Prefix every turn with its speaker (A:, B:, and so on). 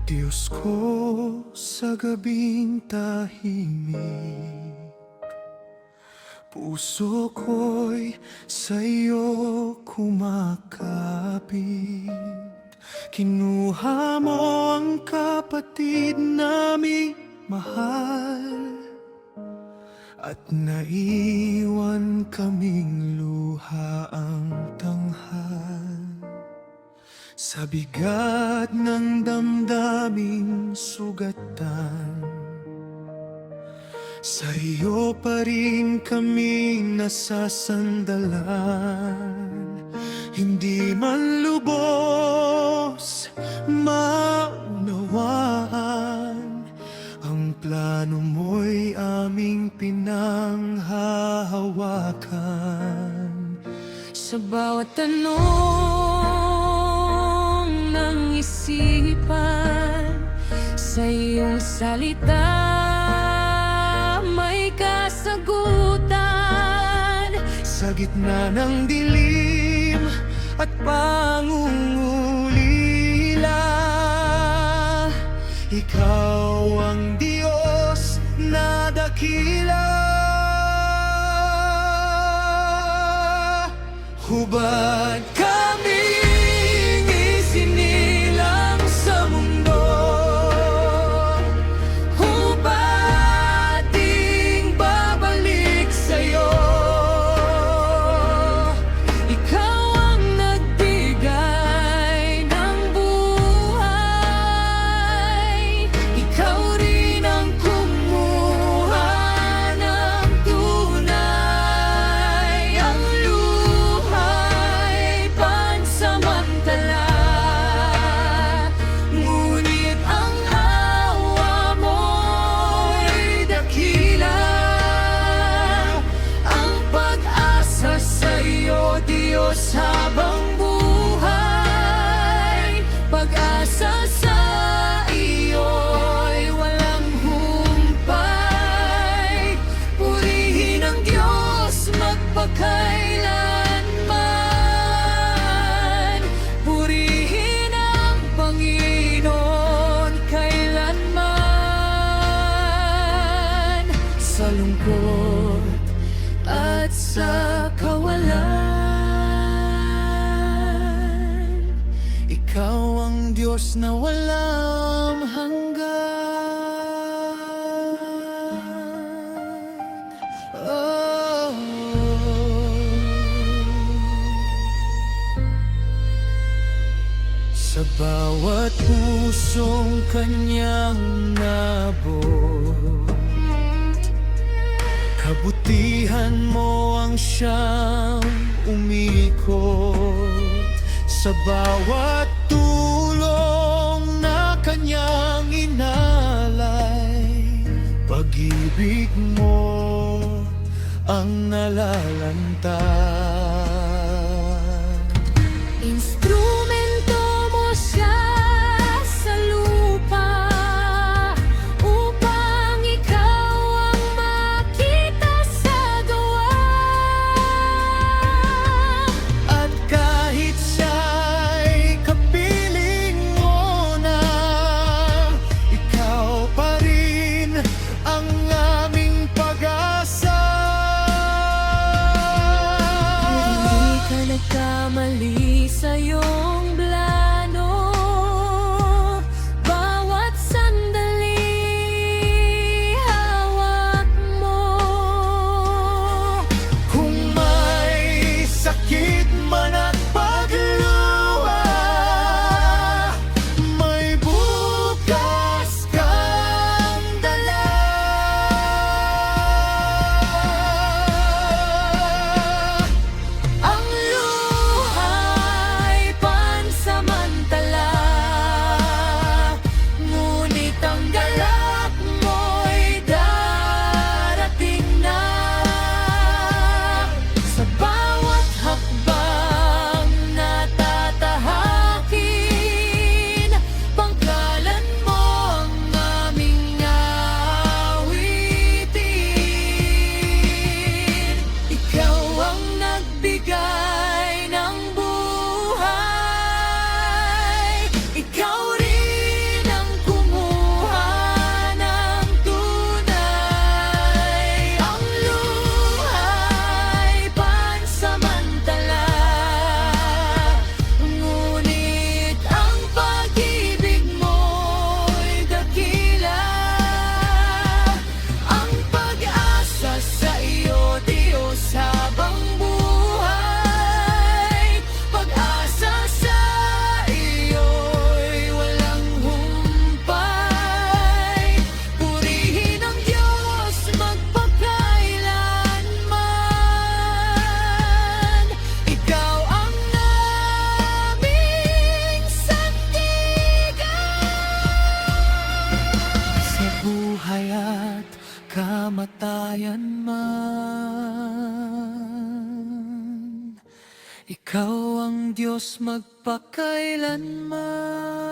A: Diyos ko sa gabing tahimik, puso ko'y sa'yo kumakapit. Kinuha mo ang kapatid naming mahal, at naiwan kaming luha ang tanghal. Sa bigat ng damdaming sugatan, sa iyo pa rin kaming nasasandalan. Hindi man lubos maunawaan, ang plano mo'y aming pinanghahawakan.
B: Sa bawat tanong ng isipan, sa iyong salita may kasagutan.
A: Sa gitna ng dilim at pangungulila, ikaw ang Diyos na dakila. Hubad kaming isinilang sa mundo, hubad ding babalik sa'yo. Ikaw ang nagbigay ng buhay, ikaw rin ang kumuha ng tunay. Ang luhay pansamantala, ngunit ang awa mo'y dakila. Ang pag-asa sa'yo, Diyos, habang buhay. Pag-asa sa iyo'y walang humpay. Purihin ang Diyos magpakailanman, purihin ang Panginoon kailanman. Sa lungkot at sa kawalan, ikaw ang Diyos na walang hanggan. Oh. Sa bawat pusong kanyang nabot, kabutihan mo ang siyang umikot. Sa bawat tulong na kanyang inalay, pag-ibig mo ang nalalantad.
B: Instrumento mo siya sa lupa, upang ikaw ang makita sa gawa.
A: At kahit siya'y kapiling mo na, ikaw pa rin ang aming pag-asa.
B: Hindi ka nagkamali sa'yo.
A: buhay at kamatayan man. Ikaw ang Diyos magpakailanman.